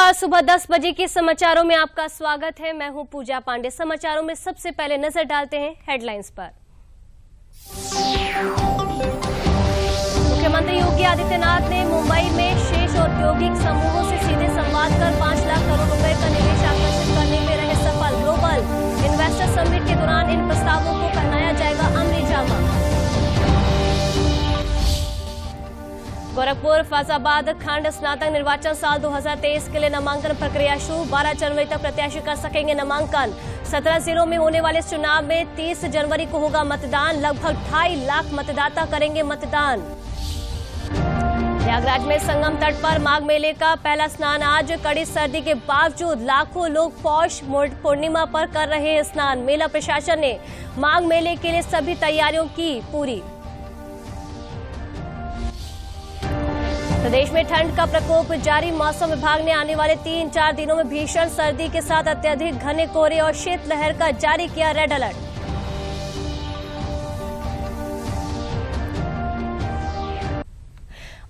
नमस्कार, सुबह 10 बजे के समाचारों में आपका स्वागत है। मैं हूं पूजा पांडे। समाचारों में सबसे पहले नजर डालते हैं हेडलाइंस पर। मुख्यमंत्री योगी आदित्यनाथ ने मुंबई में शेष औद्योगिक समूहों से सीधे संवाद कर 5 लाख करोड़ रुपए का निवेश आकर्षित करने में रहे सफल। ग्लोबल इन्वेस्टर समिट के दौरान इन प्रस्तावों को पहनाया जाएगा अमली जामा। गोरखपुर फैजाबाद खंड स्नातक निर्वाचन साल 2023 के लिए नामांकन प्रक्रिया शुरू। 12 जनवरी तक प्रत्याशी कर सकेंगे नामांकन। 17 जिलों में होने वाले इस चुनाव में 30 जनवरी को होगा मतदान। लगभग 2.5 लाख मतदाता करेंगे मतदान। प्रयागराज में संगम तट पर माघ मेले का पहला स्नान आज। कड़ी सर्दी के बावजूद लाखों लोग पौष पूर्णिमा पर कर रहे हैं स्नान। मेला प्रशासन ने माघ मेले के लिए सभी तैयारियों की पूरी। प्रदेश में ठंड का प्रकोप जारी। मौसम विभाग ने आने वाले 3-4 दिनों में भीषण सर्दी के साथ अत्यधिक घने कोहरे और शीतलहर का जारी किया रेड अलर्ट।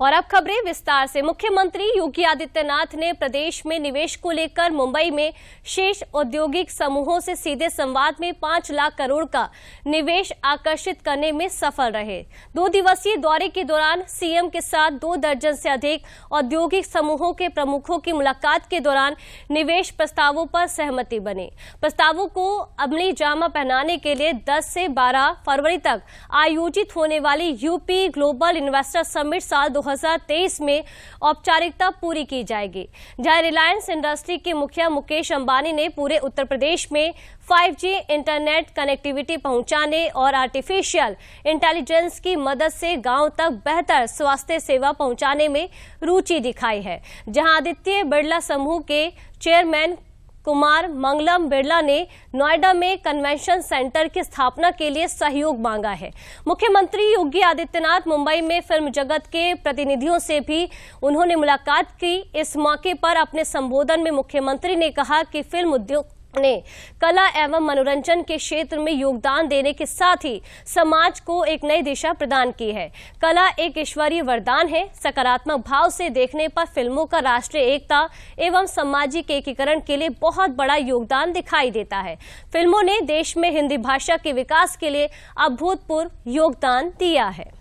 और अब खबरें विस्तार से। मुख्यमंत्री योगी आदित्यनाथ ने प्रदेश में निवेश को लेकर मुंबई में शेष औद्योगिक समूहों से सीधे संवाद में 5 लाख करोड़ का निवेश आकर्षित करने में सफल रहे। 2 दिवसीय दौरे के दौरान सीएम के साथ 2 दर्जन से अधिक औद्योगिक समूहों के प्रमुखों की मुलाकात के दौरान निवेश प्रस्तावों पर सहमति बनी। प्रस्तावों को अमली जामा पहनाने के लिए 10 से 12 फरवरी तक आयोजित होने वाली यूपी ग्लोबल इन्वेस्टर समिट साल 2023 में औपचारिकता पूरी की जाएगी, जहां रिलायंस इंडस्ट्री के मुखिया मुकेश अंबानी ने पूरे उत्तर प्रदेश में 5G इंटरनेट कनेक्टिविटी पहुंचाने और आर्टिफिशियल इंटेलिजेंस की मदद से गांव तक बेहतर स्वास्थ्य सेवा पहुंचाने में रुचि दिखाई है। जहां आदित्य बिरला समूह के चेयरमैन कुमार मंगलम बिरला ने नोएडा में कन्वेंशन सेंटर की स्थापना के लिए सहयोग मांगा है। मुख्यमंत्री योगी आदित्यनाथ मुंबई में फिल्म जगत के प्रतिनिधियों से भी उन्होंने मुलाकात की। इस मौके पर अपने संबोधन में मुख्यमंत्री ने कहा कि फिल्म उद्योग ने कला एवं मनोरंजन के क्षेत्र में योगदान देने के साथ ही समाज को एक नई दिशा प्रदान की है। कला एक ईश्वरीय वरदान है। सकारात्मक भाव से देखने पर फिल्मों का राष्ट्रीय एकता एवं सामाजिक एकीकरण के लिए बहुत बड़ा योगदान दिखाई देता है। फिल्मों ने देश में हिंदी भाषा के विकास के लिए अभूतपूर्व योगदान दिया है।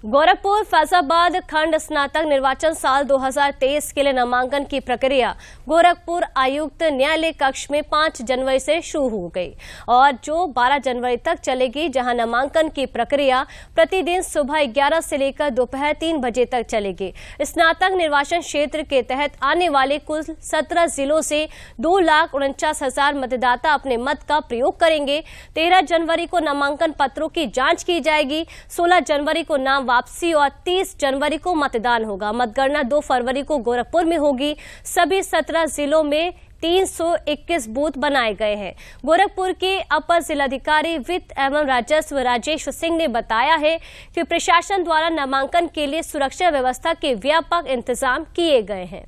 गोरखपुर फैजाबाद खंड स्नातक निर्वाचन साल 2023 के लिए नामांकन की प्रक्रिया गोरखपुर आयुक्त न्यायालय कक्ष में 5 जनवरी से शुरू हो गई और जो 12 जनवरी तक चलेगी, जहां नामांकन की प्रक्रिया प्रतिदिन सुबह 11 से लेकर दोपहर 3 बजे तक चलेगी। स्नातक निर्वाचन क्षेत्र के तहत आने वाले कुल 17 जिलों से 2,49,000 मतदाता अपने मत का प्रयोग करेंगे। 13 जनवरी को नामांकन पत्रों की जांच की जाएगी। 16 जनवरी को नाम वापसी और 30 जनवरी को मतदान होगा। मतगणना 2 फरवरी को गोरखपुर में होगी। सभी 17 जिलों में 321 बूथ बनाए गए हैं। गोरखपुर के अपर जिलाधिकारी वित्त एवं राजस्व राजेश सिंह ने बताया है कि प्रशासन द्वारा नामांकन के लिए सुरक्षा व्यवस्था के व्यापक इंतजाम किए गए हैं।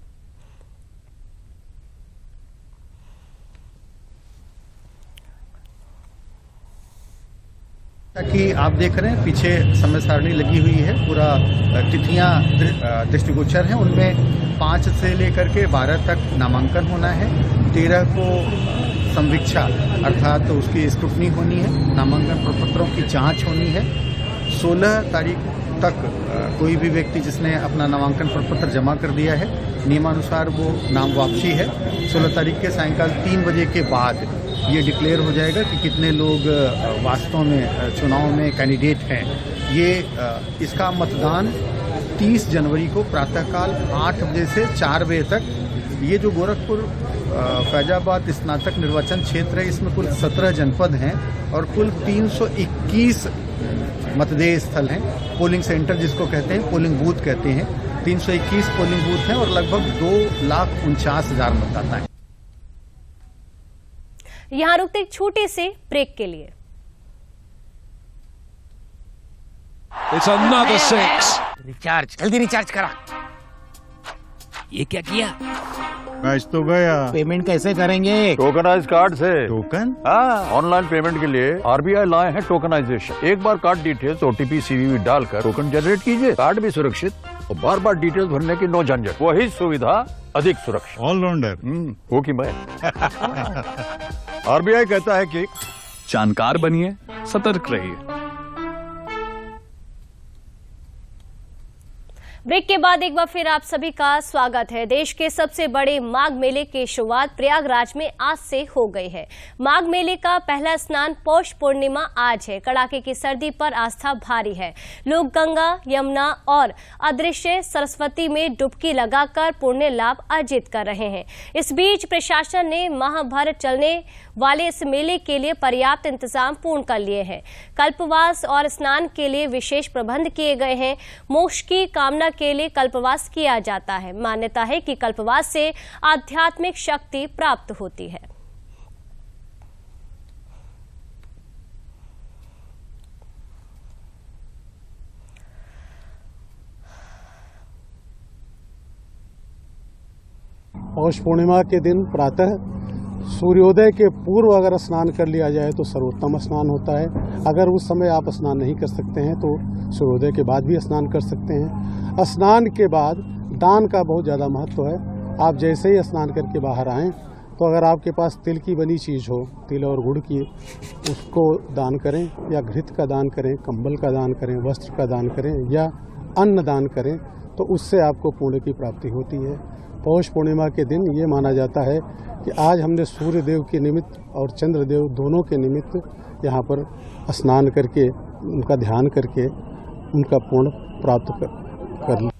कि आप देख रहे हैं पीछे समय सारणी लगी हुई है, पूरा तिथियां दृष्टिगोचर हैं। उनमें 5 से लेकर के 12 तक नामांकन होना है। 13 को संवीक्षा अर्थात तो उसकी स्क्रूटनी होनी है, नामांकन प्रपत्रों की जांच होनी है। 16 तारीख तक कोई भी व्यक्ति जिसने अपना नामांकन प्रपत्र जमा कर दिया है, नियमानुसार वो नाम वापसी है। 16 तारीख के सायंकाल 3 बजे के बाद ये डिक्लेयर हो जाएगा कि कितने लोग वास्तव में चुनाव में कैंडिडेट हैं। ये इसका मतदान 30 जनवरी को प्रातःकाल 8 बजे से 4 बजे तक। ये जो गोरखपुर फैजाबाद स्नातक निर्वाचन क्षेत्र है, इसमें कुल 17 जनपद हैं और कुल 321 मतदेय स्थल हैं। पोलिंग सेंटर जिसको कहते हैं, पोलिंग बूथ कहते हैं। 321 पोलिंग बूथ हैं और लगभग 2,49,000 मतदाता हैं। यहां रुकते एक छोटे से ब्रेक के लिए। It's another 6. रिचार्ज, जल्दी रिचार्ज करा। ये क्या किया? बच तो गया। पेमेंट कैसे करेंगे? टोकनाइज कार्ड से। टोकन? हाँ, ऑनलाइन पेमेंट के लिए आरबीआई लाए हैं टोकनाइजेशन। एक बार कार्ड डिटेल्स, ओटीपी, सीवीवी डालकर टोकन जनरेट कीजिए। कार्ड भी सुरक्षित और बार बार डिटेल्स भरने की नो झंझट। वही सुविधा अधिक सुरक्षित। ऑलराउंडर। वो की मैं। आरबीआई कहता है कि जानकार बनिए, सतर्क रहिए। ब्रेक के बाद एक बार फिर आप सभी का स्वागत है। देश के सबसे बड़े माघ मेले की शुरुआत प्रयागराज में आज से हो गई है। माघ मेले का पहला स्नान पौष पूर्णिमा आज है। कड़ाके की सर्दी पर आस्था भारी है। लोग गंगा, यमुना और अदृश्य सरस्वती में डुबकी लगाकर पुण्य लाभ अर्जित कर रहे हैं। इस बीच प्रशासन ने माह भर चलने वाले इस मेले के लिए पर्याप्त इंतजाम पूर्ण कर लिए हैं। कल्पवास और स्नान के लिए विशेष प्रबंध किए गए हैं। मोक्ष की कामना के लिए कल्पवास किया जाता है। मान्यता है कि कल्पवास से आध्यात्मिक शक्ति प्राप्त होती है। पौष पूर्णिमा के दिन प्रातः सूर्योदय के पूर्व अगर स्नान कर लिया जाए तो सर्वोत्तम स्नान होता है। अगर उस समय आप स्नान नहीं कर सकते हैं तो सूर्योदय के बाद भी स्नान कर सकते हैं। स्नान के बाद दान का बहुत ज़्यादा महत्व है। आप जैसे ही स्नान करके बाहर आएँ तो अगर आपके पास तिल की बनी चीज़ हो, तिल और गुड़ की, उसको दान करें या घृत का दान करें, कंबल का दान करें, वस्त्र का दान करें या अन्न दान करें तो उससे आपको पुण्य की प्राप्ति होती है। पौष पूर्णिमा के दिन ये माना जाता है कि आज हमने सूर्य देव के निमित्त और चंद्रदेव दोनों के निमित्त यहाँ पर स्नान करके उनका ध्यान करके उनका पुण्य प्राप्त कर लिया।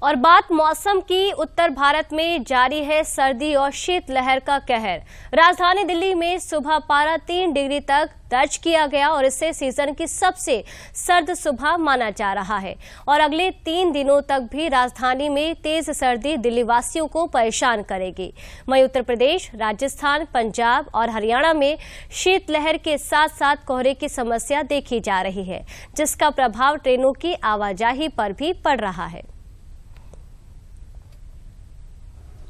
और बात मौसम की, उत्तर भारत में जारी है सर्दी और शीतलहर का कहर। राजधानी दिल्ली में सुबह पारा 3 डिग्री तक दर्ज किया गया और इससे सीजन की सबसे सर्द सुबह माना जा रहा है। और अगले 3 दिनों तक भी राजधानी में तेज सर्दी दिल्ली वासियों को परेशान करेगी। वहीं उत्तर प्रदेश, राजस्थान, पंजाब और हरियाणा में शीतलहर के साथ साथ कोहरे की समस्या देखी जा रही है, जिसका प्रभाव ट्रेनों की आवाजाही पर भी पड़ रहा है।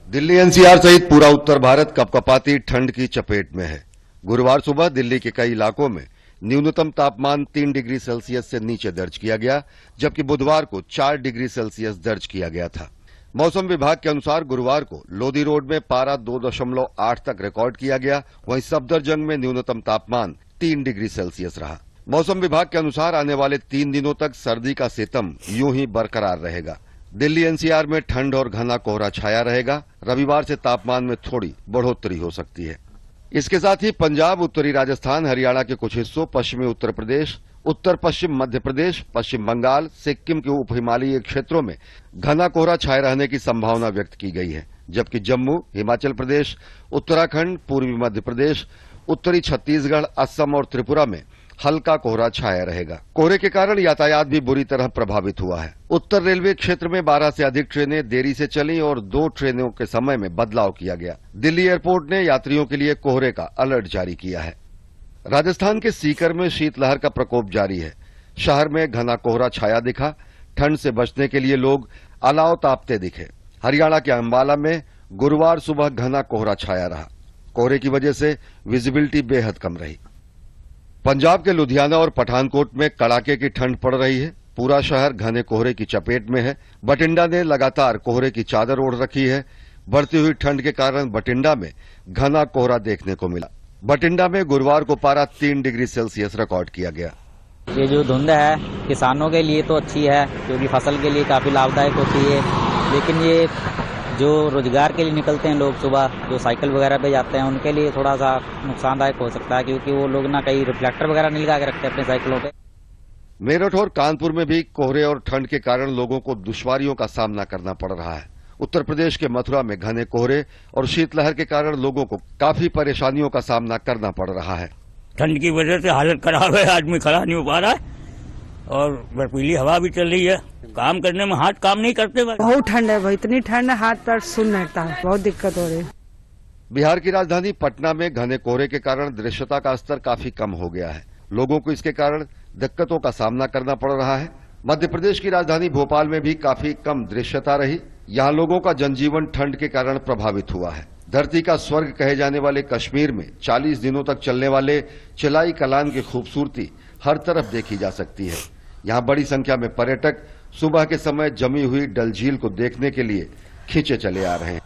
दिल्ली एनसीआर सहित पूरा उत्तर भारत कपकपाती ठंड की चपेट में है। गुरुवार सुबह दिल्ली के कई इलाकों में न्यूनतम तापमान 3 डिग्री सेल्सियस से नीचे दर्ज किया गया, जबकि बुधवार को 4 डिग्री सेल्सियस दर्ज किया गया था। मौसम विभाग के अनुसार गुरुवार को लोधी रोड में पारा 2.8 तक रिकॉर्ड किया गया। वहीं सफदरजंग में न्यूनतम तापमान 3 डिग्री सेल्सियस रहा। मौसम विभाग के अनुसार आने वाले 3 दिनों तक सर्दी का सितम यूं ही बरकरार रहेगा। दिल्ली एनसीआर में ठंड और घना कोहरा छाया रहेगा। रविवार से तापमान में थोड़ी बढ़ोतरी हो सकती है। इसके साथ ही पंजाब, उत्तरी राजस्थान, हरियाणा के कुछ हिस्सों, पश्चिमी उत्तर प्रदेश, उत्तर पश्चिम मध्य प्रदेश, पश्चिम बंगाल, सिक्किम के उप हिमालयी क्षेत्रों में घना कोहरा छाये रहने की संभावना व्यक्त की गई है। जबकि जम्मू, हिमाचल प्रदेश, उत्तराखंड, पूर्वी मध्य प्रदेश, उत्तरी छत्तीसगढ़, असम और त्रिपुरा में हल्का कोहरा छाया रहेगा। कोहरे के कारण यातायात भी बुरी तरह प्रभावित हुआ है। उत्तर रेलवे क्षेत्र में 12 से अधिक ट्रेनें देरी से चली और 2 ट्रेनों के समय में बदलाव किया गया। दिल्ली एयरपोर्ट ने यात्रियों के लिए कोहरे का अलर्ट जारी किया है। राजस्थान के सीकर में शीतलहर का प्रकोप जारी है। शहर में घना कोहरा छाया दिखा। ठंड से बचने के लिए लोग अलाव तापते दिखे। हरियाणा के अंबाला में गुरुवार सुबह घना कोहरा छाया रहा। कोहरे की वजह से विजिबिलिटी बेहद कम रही। पंजाब के लुधियाना और पठानकोट में कड़ाके की ठंड पड़ रही है। पूरा शहर घने कोहरे की चपेट में है। बठिंडा ने लगातार कोहरे की चादर ओढ़ रखी है। बढ़ती हुई ठंड के कारण बठिंडा में घना कोहरा देखने को मिला। बठिंडा में गुरुवार को पारा 3 डिग्री सेल्सियस रिकॉर्ड किया गया। ये जो धुंध है किसानों के लिए तो अच्छी है, क्योंकि फसल के लिए काफी लाभदायक होती है। लेकिन ये जो रोजगार के लिए निकलते हैं लोग सुबह, जो साइकिल वगैरह पे जाते हैं, उनके लिए थोड़ा सा नुकसानदायक हो सकता है, क्योंकि वो लोग ना कहीं रिफ्लेक्टर वगैरह नहीं लगा के रखते अपने साइकिलों पे। मेरठ और कानपुर में भी कोहरे और ठंड के कारण लोगों को दुश्वारियों का सामना करना पड़ रहा है। उत्तर प्रदेश के मथुरा में घने कोहरे और शीतलहर के कारण लोगों को काफी परेशानियों का सामना करना पड़ रहा है। ठंड की वजह से हालत खराब है, आदमी खड़ा नहीं हो पा रहा है और बर्फीली हवा भी चल रही है। काम करने में हाथ काम नहीं करते। बहुत ठंड है भाई, इतनी ठंड है हाथ पैर सुन रहता है, बहुत दिक्कत हो रही है। बिहार की राजधानी पटना में घने कोहरे के कारण दृश्यता का स्तर काफी कम हो गया है। लोगों को इसके कारण दिक्कतों का सामना करना पड़ रहा है। मध्य प्रदेश की राजधानी भोपाल में भी काफी कम दृश्यता रही। यहाँ लोगों का जनजीवन ठंड के कारण प्रभावित हुआ है। धरती का स्वर्ग कहे जाने वाले कश्मीर में 40 दिनों तक चलने वाले चिलाई कलान की खूबसूरती हर तरफ देखी जा सकती है। यहाँ बड़ी संख्या में पर्यटक सुबह के समय जमी हुई डल झील को देखने के लिए खींचे चले आ रहे हैं।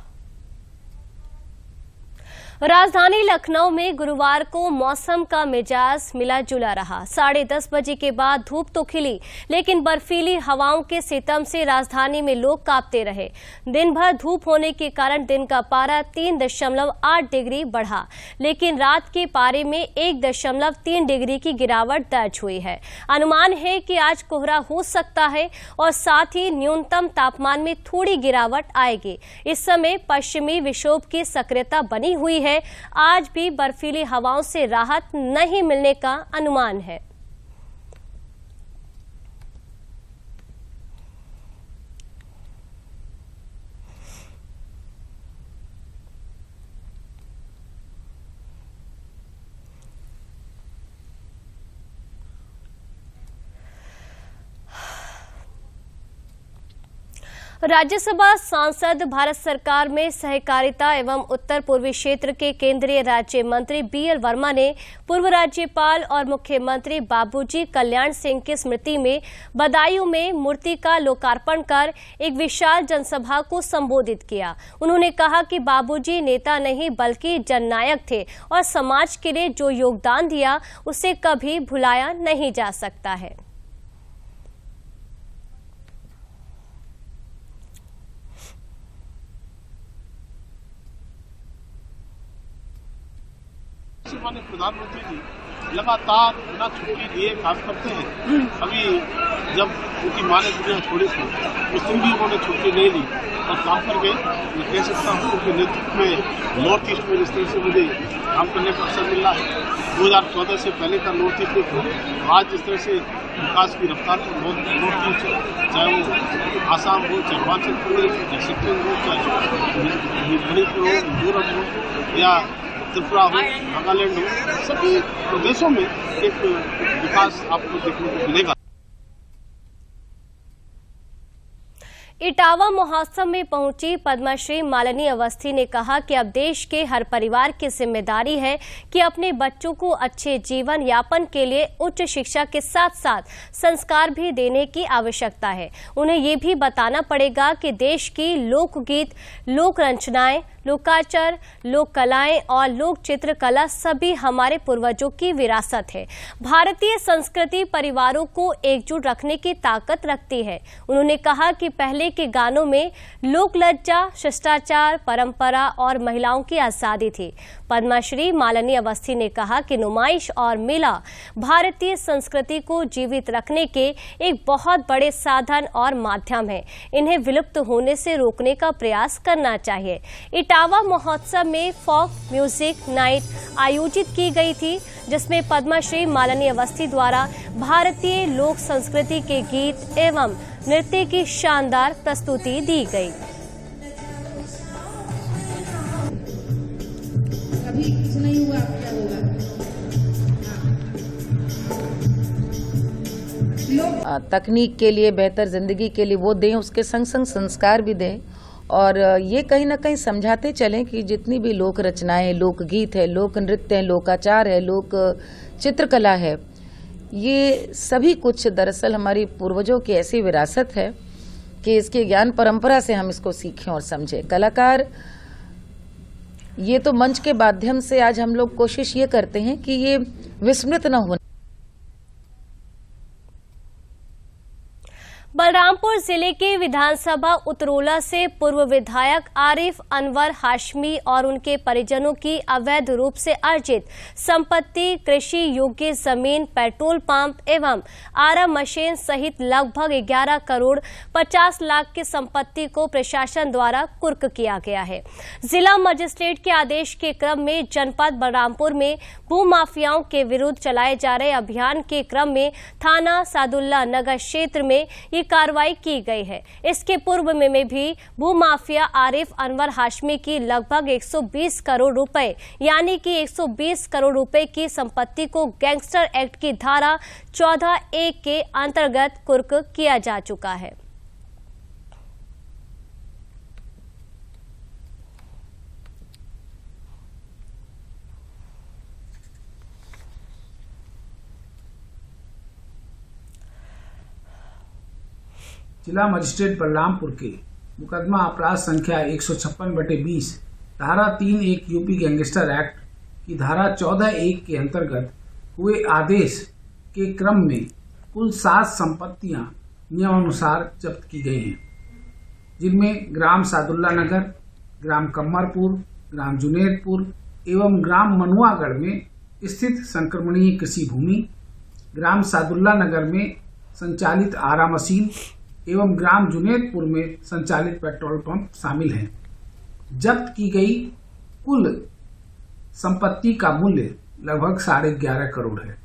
राजधानी लखनऊ में गुरुवार को मौसम का मिजाज मिला जुला रहा। 10:30 बजे के बाद धूप तो खिली, लेकिन बर्फीली हवाओं के सितम से राजधानी में लोग कांपते रहे। दिन भर धूप होने के कारण दिन का पारा 3.8 डिग्री बढ़ा, लेकिन रात के पारे में 1.3 डिग्री की गिरावट दर्ज हुई है। अनुमान है कि आज कोहरा हो सकता है और साथ ही न्यूनतम तापमान में थोड़ी गिरावट आएगी। इस समय पश्चिमी विक्षोभ की सक्रियता बनी हुई है। आज भी बर्फीली हवाओं से राहत नहीं मिलने का अनुमान है। राज्यसभा सांसद भारत सरकार में सहकारिता एवं उत्तर पूर्वी क्षेत्र के केंद्रीय राज्य मंत्री बीएल वर्मा ने पूर्व राज्यपाल और मुख्यमंत्री बाबूजी कल्याण सिंह की स्मृति में बदायूं में मूर्ति का लोकार्पण कर एक विशाल जनसभा को संबोधित किया। उन्होंने कहा कि बाबूजी नेता नहीं बल्कि जननायक थे और समाज के लिए जो योगदान दिया उसे कभी भुलाया नहीं जा सकता है। माननीय प्रधानमंत्री जी लगातार बिना छुट्टी दिए काम करते हैं। अभी जब उनकी माँ ने दुनिया छोड़ी थी उस दिन भी उन्होंने छुट्टी नहीं ली और काम कर गए। मैं कह सकता हूँ उनके नेतृत्व में नॉर्थ ईस्ट में जिस तरह से मुझे काम करने का अवसर मिला है, 2014 से पहले का नॉर्थ ईस्ट में आज जिस तरह से विकास की रफ्तार पर नॉर्थ ईस्ट है, चाहे वो आसाम हो, चाहे हिमाचल प्रदेश, चाहे सिक्किम हो, चाहे मणिपुर हो, मिजोरम हो या त्रिपुरा हो, नागालैंड हो, सभी प्रदेशों में एक विकास आपको देखने को मिलेगा। इटावा महोत्सव में पहुंची पद्मश्री मालिनी अवस्थी ने कहा कि अब देश के हर परिवार की जिम्मेदारी है कि अपने बच्चों को अच्छे जीवन यापन के लिए उच्च शिक्षा के साथ साथ संस्कार भी देने की आवश्यकता है। उन्हें ये भी बताना पड़ेगा कि देश की लोकगीत, लोक रचनाएं, लोकाचार, लोक कलाएं और लोक चित्रकला सभी हमारे पूर्वजों की विरासत है। भारतीय संस्कृति परिवारों को एकजुट रखने की ताकत रखती है। उन्होंने कहा कि पहले के गानों में लोक लज्जा, शिष्टाचार, परंपरा और महिलाओं की आजादी थी। पद्मश्री मालिनी अवस्थी ने कहा कि नुमाइश और मेला भारतीय संस्कृति को जीवित रखने के एक बहुत बड़े साधन और माध्यम है। इन्हें विलुप्त होने से रोकने का प्रयास करना चाहिए। इटावा महोत्सव में फोक म्यूजिक नाइट आयोजित की गई थी, जिसमें पद्मश्री मालिनी अवस्थी द्वारा भारतीय लोक संस्कृति के गीत एवं नृत्य की शानदार प्रस्तुति दी गई। अभी कुछ नहीं हुआ, क्या होगा? तकनीक के लिए, बेहतर जिंदगी के लिए वो दें, उसके संग संग संस्कार भी दें और ये कहीं ना कहीं समझाते चलें कि जितनी भी लोक रचनाएं, लोकगीत है, लोक नृत्य है, लोकाचार है, लोक चित्रकला है, ये सभी कुछ दरअसल हमारी पूर्वजों की ऐसी विरासत है कि इसके ज्ञान परंपरा से हम इसको सीखें और समझें। कलाकार ये तो मंच के माध्यम से आज हम लोग कोशिश ये करते हैं कि ये विस्मृत न हो। बलरामपुर जिले के विधानसभा उतरोला से पूर्व विधायक आरिफ अनवर हाशमी और उनके परिजनों की अवैध रूप से अर्जित संपत्ति, कृषि योग्य जमीन, पेट्रोल पंप एवं आरा मशीन सहित लगभग 11 करोड़ 50 लाख की संपत्ति को प्रशासन द्वारा कुर्क किया गया है। जिला मजिस्ट्रेट के आदेश के क्रम में जनपद बलरामपुर में भूमाफियाओं के विरुद्ध चलाए जा रहे अभियान के क्रम में थाना सादुल्ला नगर क्षेत्र में ये कार्रवाई की गई है। इसके पूर्व में भी भूमाफिया आरिफ अनवर हाशमी की लगभग 120 करोड़ रुपए यानी कि 120 करोड़ रुपए की संपत्ति को गैंगस्टर एक्ट की धारा 14(1) के अंतर्गत कुर्क किया जा चुका है। जिला मजिस्ट्रेट बलरामपुर के मुकदमा अपराध संख्या 156/20 धारा 3(1) यूपी गैंगस्टर एक्ट की धारा 14(1) के अंतर्गत हुए आदेश के क्रम में कुल 7 संपत्तियां नियमानुसार जब्त की गई हैं, जिनमें ग्राम सादुल्ला नगर, ग्राम कम्मरपुर, ग्राम जुनेदपुर एवं ग्राम मनुआगढ़ में स्थित संक्रमणीय कृषि भूमि, ग्राम सादुल्ला नगर में संचालित आरा मशीन एवं ग्राम जुनेदपुर में संचालित पेट्रोल पंप शामिल हैं। जब्त की गई कुल संपत्ति का मूल्य लगभग 11.5 करोड़ है।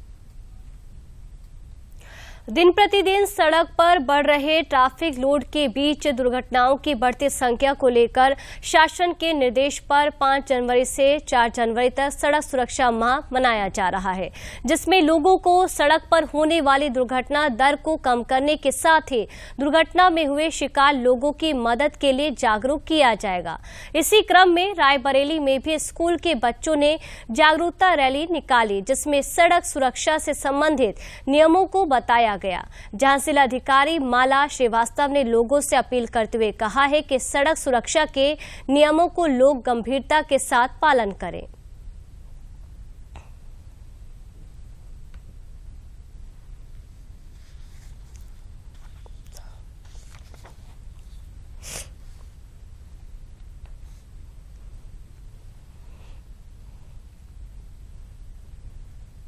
दिन प्रतिदिन सड़क पर बढ़ रहे ट्रैफिक लोड के बीच दुर्घटनाओं की बढ़ती संख्या को लेकर शासन के निर्देश पर 5 जनवरी से 4 जनवरी तक सड़क सुरक्षा माह मनाया जा रहा है, जिसमें लोगों को सड़क पर होने वाली दुर्घटना दर को कम करने के साथ ही दुर्घटना में हुए शिकार लोगों की मदद के लिए जागरूक किया जाएगा। इसी क्रम में रायबरेली में भी स्कूल के बच्चों ने जागरूकता रैली निकाली, जिसमें सड़क सुरक्षा से संबंधित नियमों को बताया गया, जहां जिलाधिकारी माला श्रीवास्तव ने लोगों से अपील करते हुए कहा है कि सड़क सुरक्षा के नियमों को लोग गंभीरता के साथ पालन करें।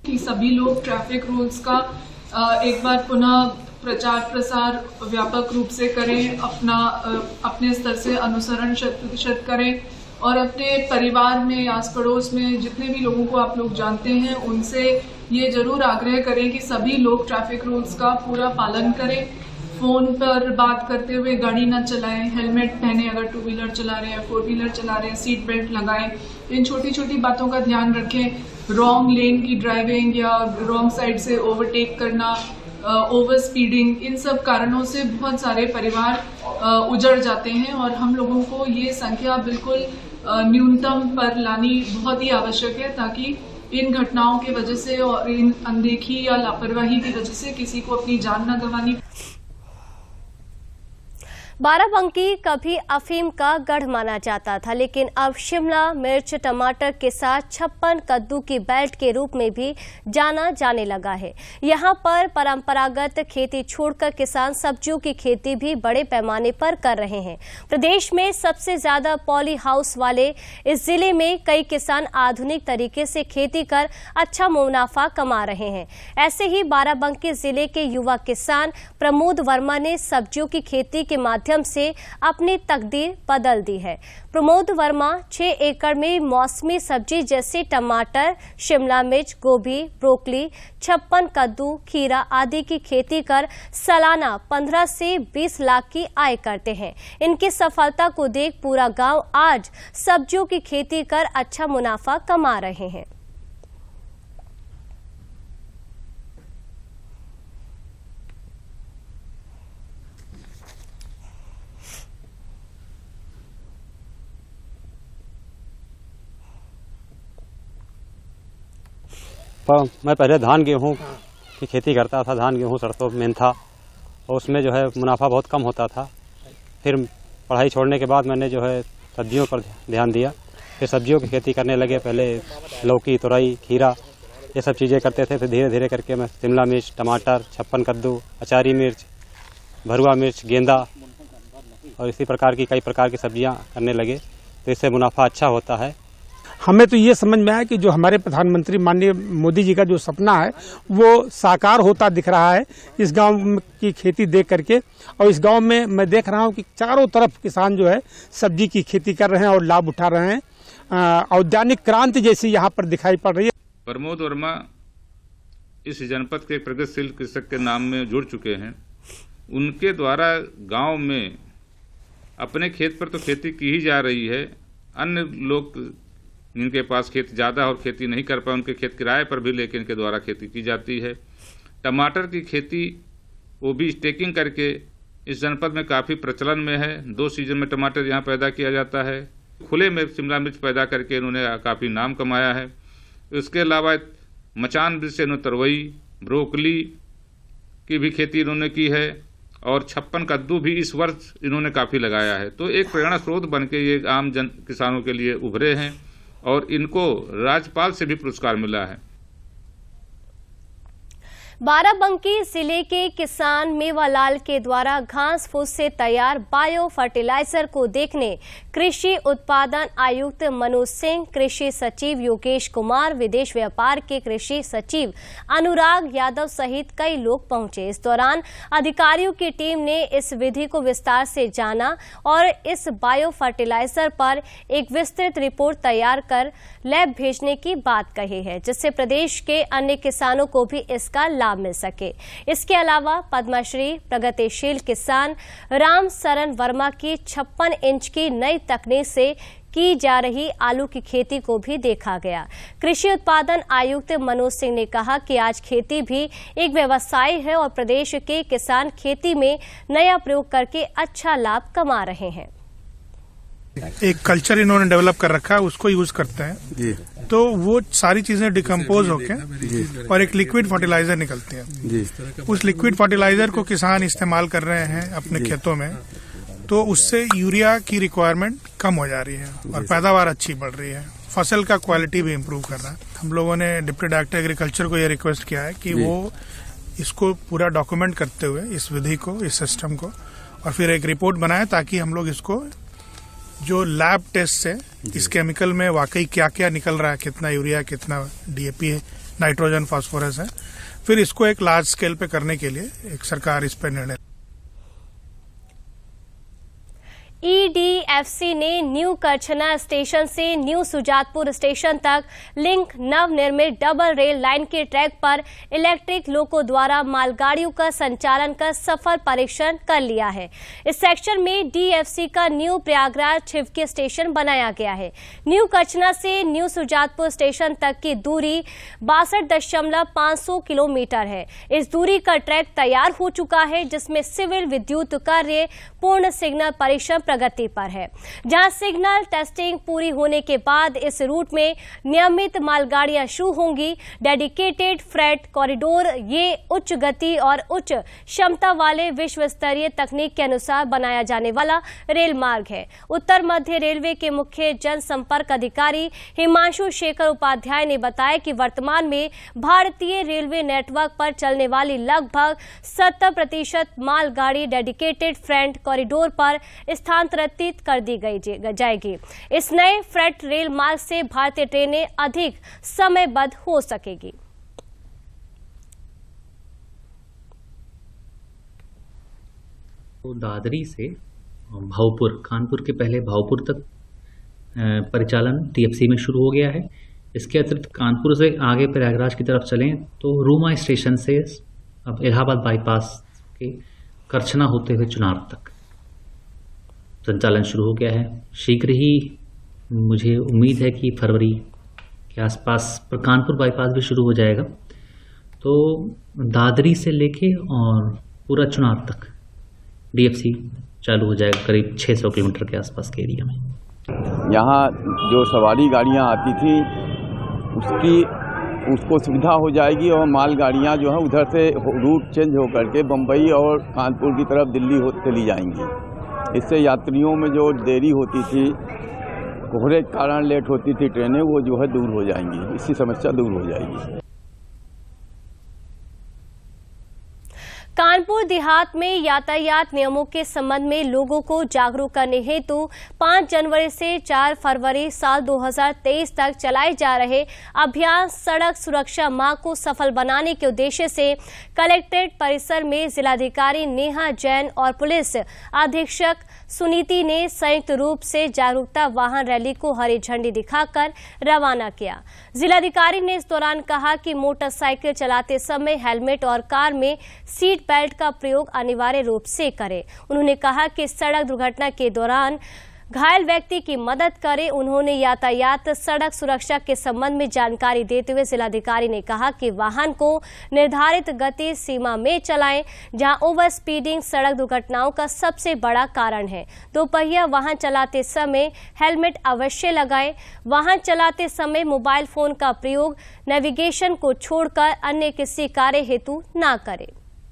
कि सभी लोग ट्रैफिक रूल्स का एक बार पुनः प्रचार प्रसार व्यापक रूप से करें, अपने स्तर से अनुसरण 100% करें और अपने परिवार में, आस पड़ोस में जितने भी लोगों को आप लोग जानते हैं उनसे ये जरूर आग्रह करें कि सभी लोग ट्रैफिक रूल्स का पूरा पालन करें। फोन पर बात करते हुए गाड़ी न चलाएं, हेलमेट पहने अगर 2 व्हीलर चला रहे हैं, 4 व्हीलर चला रहे हैं, सीट बेल्ट लगाएं। इन छोटी छोटी बातों का ध्यान रखें। रॉन्ग लेन की ड्राइविंग या रॉन्ग साइड से ओवरटेक करना, ओवर स्पीडिंग, इन सब कारणों से बहुत सारे परिवार उजड़ जाते हैं और हम लोगों को ये संख्या बिल्कुल न्यूनतम पर लानी बहुत ही आवश्यक है, ताकि इन घटनाओं की वजह से और इन अनदेखी या लापरवाही की वजह से किसी को अपनी जान न गंवानी। बाराबंकी कभी अफीम का गढ़ माना जाता था, लेकिन अब शिमला मिर्च, टमाटर के साथ 56 कद्दू की बेल्ट के रूप में भी जाना जाने लगा है। यहां पर परंपरागत खेती छोड़कर किसान सब्जियों की खेती भी बड़े पैमाने पर कर रहे हैं। प्रदेश में सबसे ज्यादा पॉली हाउस वाले इस जिले में कई किसान आधुनिक तरीके से खेती कर अच्छा मुनाफा कमा रहे हैं। ऐसे ही बाराबंकी जिले के युवा किसान प्रमोद वर्मा ने सब्जियों की खेती के माध्यम से अपनी तकदीर बदल दी है। प्रमोद वर्मा 6 एकड़ में मौसमी सब्जी जैसे टमाटर, शिमला मिर्च, गोभी, ब्रोकली, 56 कद्दू, खीरा आदि की खेती कर सालाना 15 से 20 लाख की आय करते हैं। इनकी सफलता को देख पूरा गांव आज सब्जियों की खेती कर अच्छा मुनाफा कमा रहे हैं। मैं पहले धान गेहूँ की खेती करता था, धान गेहूँ सरसों मेन था और उसमें जो है मुनाफा बहुत कम होता था। फिर पढ़ाई छोड़ने के बाद मैंने जो है सब्जियों पर ध्यान दिया, फिर सब्जियों की खेती करने लगे। पहले लौकी, तुरई, खीरा ये सब चीज़ें करते थे। फिर धीरे धीरे करके मैं शिमला मिर्च, टमाटर, 56 कद्दू, अचारी मिर्च, भरुआ मिर्च, गेंदा और इसी प्रकार की कई प्रकार की सब्जियां करने लगे, तो इससे मुनाफा अच्छा होता है। हमें तो ये समझ में आया कि जो हमारे प्रधानमंत्री माननीय मोदी जी का जो सपना है वो साकार होता दिख रहा है इस गांव की खेती देख करके। और इस गांव में मैं देख रहा हूं कि चारों तरफ किसान जो है सब्जी की खेती कर रहे हैं और लाभ उठा रहे हैं। औद्यानिक क्रांति जैसी यहाँ पर दिखाई पड़ रही है। प्रमोद वर्मा इस जनपद के प्रगतिशील कृषक के नाम में जुड़ चुके हैं। उनके द्वारा गांव में अपने खेत पर तो खेती की ही जा रही है, अन्य लोग जिनके पास खेत ज़्यादा और खेती नहीं कर पाए उनके खेत किराए पर भी लेकर इनके द्वारा खेती की जाती है। टमाटर की खेती वो भी स्टेकिंग करके इस जनपद में काफ़ी प्रचलन में है। 2 सीजन में टमाटर यहाँ पैदा किया जाता है। खुले में शिमला मिर्च पैदा करके इन्होंने काफ़ी नाम कमाया है। इसके अलावा मचान वृक्ष से इन्होंने तरवई, ब्रोकली की भी खेती इन्होंने की है और 56 कद्दू भी इस वर्ष इन्होंने काफ़ी लगाया है। तो एक प्रेरणा स्रोत बन के ये आम जन किसानों के लिए उभरे हैं और इनको राज्यपाल से भी पुरस्कार मिला है। बाराबंकी जिले के किसान मेवालाल के द्वारा घास फूस से तैयार बायो फर्टिलाइजर को देखने कृषि उत्पादन आयुक्त मनोज सिंह, कृषि सचिव योगेश कुमार, विदेश व्यापार के कृषि सचिव अनुराग यादव सहित कई लोग पहुंचे। इस दौरान अधिकारियों की टीम ने इस विधि को विस्तार से जाना और इस बायो फर्टिलाइजर पर एक विस्तृत रिपोर्ट तैयार कर लैब भेजने की बात कही है, जिससे प्रदेश के अन्य किसानों को भी इसका लाभ मिल सके। इसके अलावा पद्मश्री प्रगतिशील किसान राम सरन वर्मा की 56 इंच की नई तकनीक से की जा रही आलू की खेती को भी देखा गया। कृषि उत्पादन आयुक्त मनोज सिंह ने कहा कि आज खेती भी एक व्यवसाय है और प्रदेश के किसान खेती में नया प्रयोग करके अच्छा लाभ कमा रहे हैं। एक कल्चर इन्होंने डेवलप कर रखा है, उसको यूज करते हैं तो वो सारी चीजें डिकम्पोज होके और एक लिक्विड फर्टिलाइजर निकलती है। उस लिक्विड फर्टिलाइजर को किसान इस्तेमाल कर रहे हैं अपने खेतों में, तो उससे यूरिया की रिक्वायरमेंट कम हो जा रही है और पैदावार अच्छी बढ़ रही है, फसल का क्वालिटी भी इम्प्रूव कर रहा है। हम लोगों ने डिप्टी डायरेक्टर एग्रीकल्चर को ये रिक्वेस्ट किया है कि वो इसको पूरा डॉक्यूमेंट करते हुए इस विधि को, इस सिस्टम को, और फिर एक रिपोर्ट बनाए ताकि हम लोग इसको जो लैब टेस्ट से इस केमिकल में वाकई क्या क्या निकल रहा है, कितना यूरिया, कितना डीएपी है, नाइट्रोजन, फास्फोरस है, फिर इसको एक लार्ज स्केल पे करने के लिए एक सरकार इस पर निर्णय। ईडीएफसी ने न्यू करछना स्टेशन से न्यू सुजातपुर स्टेशन तक लिंक नवनिर्मित डबल रेल लाइन के ट्रैक पर इलेक्ट्रिक लोको द्वारा मालगाड़ियों का संचालन का सफल परीक्षण कर लिया है। इस सेक्शन में डीएफसी का न्यू प्रयागराज छिवकी स्टेशन बनाया गया है। न्यू करछना से न्यू सुजातपुर स्टेशन तक की दूरी 62.500 किलोमीटर है। इस दूरी का ट्रैक तैयार हो चुका है, जिसमें सिविल विद्युत कार्य पूर्ण सिग्नल परीक्षण प्रगति पर है, जहां सिग्नल टेस्टिंग पूरी होने के बाद इस रूट में नियमित मालगाड़ियां शुरू होंगी। डेडिकेटेड फ्रेट कॉरिडोर ये उच्च गति और उच्च क्षमता वाले विश्व स्तरीय तकनीक के अनुसार बनाया जाने वाला रेल मार्ग है। उत्तर मध्य रेलवे के मुख्य जनसंपर्क अधिकारी हिमांशु शेखर उपाध्याय ने बताया कि वर्तमान में भारतीय रेलवे नेटवर्क पर चलने वाली लगभग 70% मालगाड़ी डेडिकेटेड फ्रेट कॉरिडोर पर स्थानांतरित कर दी जाएगी। इस नए फ्रेट रेल मार्ग से भारतीय ट्रेनें अधिक समयबद्ध हो सकेगी। तो दादरी से भावपुर, कानपुर के पहले भावपुर तक परिचालन टीएफसी में शुरू हो गया है। इसके अतिरिक्त कानपुर से आगे प्रयागराज की तरफ चलें तो रूमा स्टेशन से अब इलाहाबाद बाईपास के करछना होते हुए चुनार तक संचालन शुरू हो गया है। शीघ्र ही मुझे उम्मीद है कि फरवरी के आसपास पर कानपुर बाईपास भी शुरू हो जाएगा। तो दादरी से लेके और पूरा चुनार तक डीएफसी चालू हो जाएगा, करीब 600 किलोमीटर के आसपास के एरिया में। यहाँ जो सवारी गाड़ियाँ आती थी उसको सुविधा हो जाएगी और मालगाड़ियाँ जो है उधर से रूट चेंज होकर के बम्बई और कानपुर की तरफ दिल्ली चली जाएंगी। इससे यात्रियों में जो देरी होती थी, कोहरे के कारण लेट होती थी ट्रेनें, वो जो है दूर हो जाएंगी, इसकी समस्या दूर हो जाएगी। कानपुर देहात में यातायात नियमों के संबंध में लोगों को जागरूक करने हेतु 5 जनवरी से 4 फरवरी साल 2023 तक चलाए जा रहे अभियान सड़क सुरक्षा माह को सफल बनाने के उद्देश्य से कलेक्ट्रेट परिसर में जिलाधिकारी नेहा जैन और पुलिस अधीक्षक सुनीति ने संयुक्त रूप से जागरूकता वाहन रैली को हरी झंडी दिखाकर रवाना किया। जिलाधिकारी ने इस दौरान कहा कि मोटरसाइकिल चलाते समय हेलमेट और कार में सीट बेल्ट का प्रयोग अनिवार्य रूप से करें। उन्होंने कहा कि सड़क दुर्घटना के दौरान घायल व्यक्ति की मदद करें। उन्होंने यातायात सड़क सुरक्षा के संबंध में जानकारी देते हुए जिलाधिकारी ने कहा कि वाहन को निर्धारित गति सीमा में चलाएं, जहां ओवर स्पीडिंग सड़क दुर्घटनाओं का सबसे बड़ा कारण है। दोपहिया वाहन चलाते समय हेलमेट अवश्य लगाएं। वाहन चलाते समय मोबाइल फोन का प्रयोग नेविगेशन को छोड़कर अन्य किसी कार्य हेतु न करें।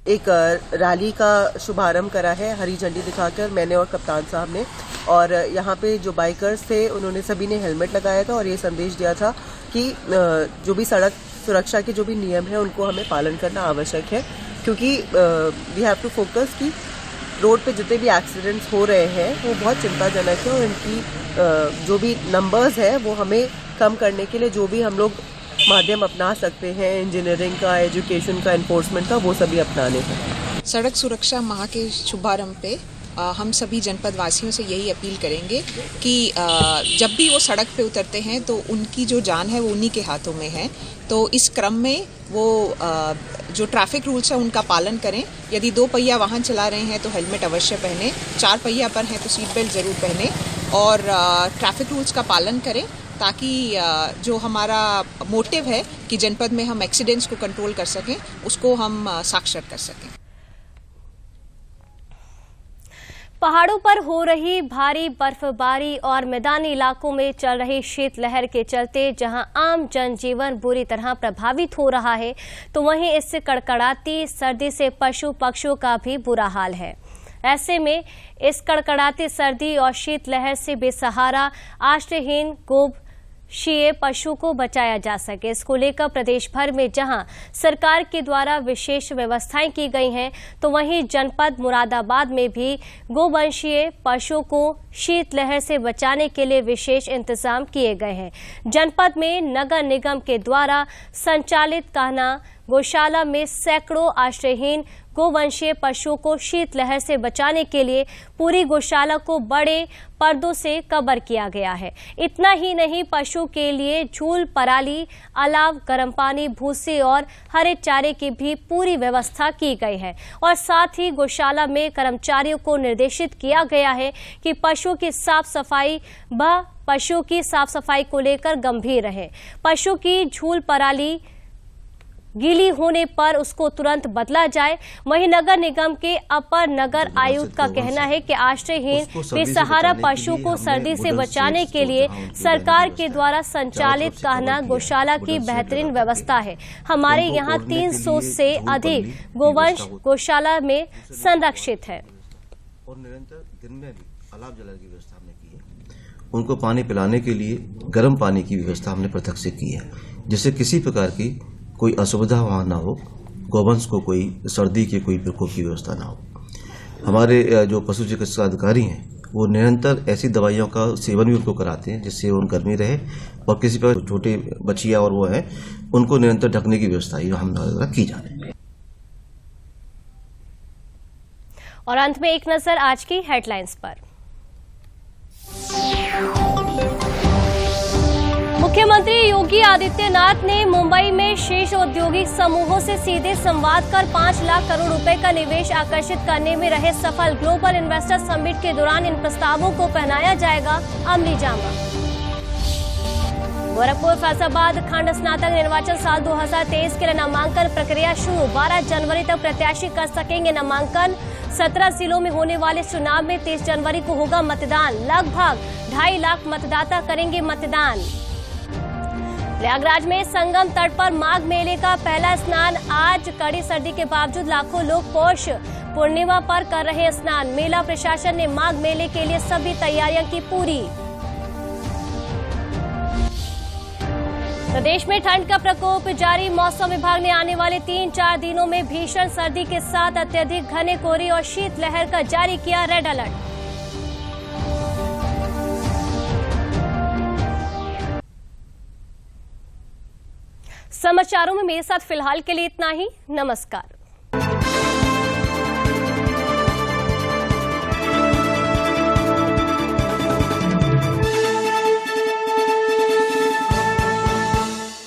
एक रैली का शुभारंभ करा है हरी झंडी दिखाकर, मैंने और कप्तान साहब ने। और यहाँ पे जो बाइकर्स थे उन्होंने सभी ने हेलमेट लगाया था और ये संदेश दिया था कि जो भी सड़क सुरक्षा के जो भी नियम हैं उनको हमें पालन करना आवश्यक है, क्योंकि वी हैव टू फोकस कि रोड पे जितने भी एक्सीडेंट्स हो रहे हैं वो बहुत चिंताजनक है और इनकी जो भी नंबर्स है वो हमें कम करने के लिए जो भी हम लोग माध्यम अपना सकते हैं, इंजीनियरिंग का, एजुकेशन का, एनफोर्समेंट का, वो सभी अपनाने हैं। सड़क सुरक्षा माह के शुभारंभ पे हम सभी जनपद वासियों से यही अपील करेंगे कि जब भी वो सड़क पे उतरते हैं तो उनकी जो जान है वो उन्हीं के हाथों में है। तो इस क्रम में वो जो ट्रैफिक रूल्स है उनका पालन करें। यदि 2 पहिया वाहन चला रहे हैं तो हेलमेट अवश्य पहने, 4 पहिया पर हैं तो सीट बेल्ट ज़रूर पहने और ट्रैफिक रूल्स का पालन करें, ताकि जो हमारा मोटिव है कि जनपद में हम एक्सीडेंट्स को कंट्रोल कर सकें, उसको हम साक्षर कर सकें। पहाड़ों पर हो रही भारी बर्फबारी और मैदानी इलाकों में चल रही शीतलहर के चलते जहां आम जनजीवन बुरी तरह प्रभावित हो रहा है, तो वहीं इससे कड़कड़ाती सर्दी से पशु पक्षियों का भी बुरा हाल है। ऐसे में इस कड़कड़ाती सर्दी और शीतलहर से बेसहारा आश्रयहीन गोवंशीय पशु को बचाया जा सके, इसको लेकर प्रदेश भर में जहां सरकार के द्वारा विशेष व्यवस्थाएं की गई हैं, तो वहीं जनपद मुरादाबाद में भी गोवंशीय पशुओं को शीतलहर से बचाने के लिए विशेष इंतजाम किए गए हैं। जनपद में नगर निगम के द्वारा संचालित कान्हा गौशाला में सैकड़ों आश्रयहीन गोवंशीय पशुओं को शीतलहर से बचाने के लिए पूरी गौशाला को बड़े पर्दों से कवर किया गया है। इतना ही नहीं, पशुओं के लिए झूल, पराली, अलाव, गर्म पानी, भूसे और हरे चारे की भी पूरी व्यवस्था की गई है। और साथ ही गौशाला में कर्मचारियों को निर्देशित किया गया है कि पशुओं की साफ सफाई पशुओं की साफ सफाई को लेकर गंभीर रहे। पशु की झूल, पराली गीली होने पर उसको तुरंत बदला जाए। वहीं नगर निगम के अपर नगर आयुक्त का कहना है कि आश्रयहीन बेसहारा पशुओं को सर्दी से बचाने के लिए सरकार के द्वारा संचालित कान्हा गौशाला की बेहतरीन व्यवस्था है। हमारे यहाँ 300 से अधिक गोवंश गौशाला में संरक्षित है। और निरंतर दिन में भी अलाव जलाने की व्यवस्था हमने की है। उनको पानी पिलाने के लिए गर्म पानी की व्यवस्था हमने पृथक से की है, जिससे किसी प्रकार की कोई असुविधा वहाँ ना हो, गौवंश को कोई सर्दी के कोई प्रकोप की व्यवस्था ना हो। हमारे जो पशु चिकित्सा अधिकारी हैं वो निरंतर ऐसी दवाइयों का सेवन भी उनको कराते हैं जिससे उन गर्मी रहे, और किसी पर छोटे बच्चियाँ और वो हैं उनको निरंतर ढकने की व्यवस्था हम द्वारा की जा रही है। और अंत में एक नजर आज की हेडलाइंस पर। मुख्यमंत्री योगी आदित्यनाथ ने मुंबई में शीर्ष औद्योगिक समूहों से सीधे संवाद कर 5 लाख करोड़ रुपए का निवेश आकर्षित करने में रहे सफल। ग्लोबल इन्वेस्टर समिट के दौरान इन प्रस्तावों को पहनाया जाएगा अमली जामा। गोरखपुर फैजाबाद खंड स्नातक निर्वाचन साल 2023 के लिए नामांकन प्रक्रिया शुरू। 12 जनवरी तक प्रत्याशी कर सकेंगे नामांकन। 17 जिलों में होने वाले चुनाव में 30 जनवरी को होगा मतदान। लगभग 2.5 लाख मतदाता करेंगे मतदान। प्रयागराज में संगम तट पर माघ मेले का पहला स्नान आज। कड़ी सर्दी के बावजूद लाखों लोग पौष पूर्णिमा पर कर रहे स्नान। मेला प्रशासन ने माघ मेले के लिए सभी तैयारियां की पूरी। प्रदेश में ठंड का प्रकोप जारी। मौसम विभाग ने आने वाले 3-4 दिनों में भीषण सर्दी के साथ अत्यधिक घने कोहरे और शीतलहर का जारी किया रेड अलर्ट। समाचारों में मेरे साथ फिलहाल के लिए इतना ही। नमस्कार।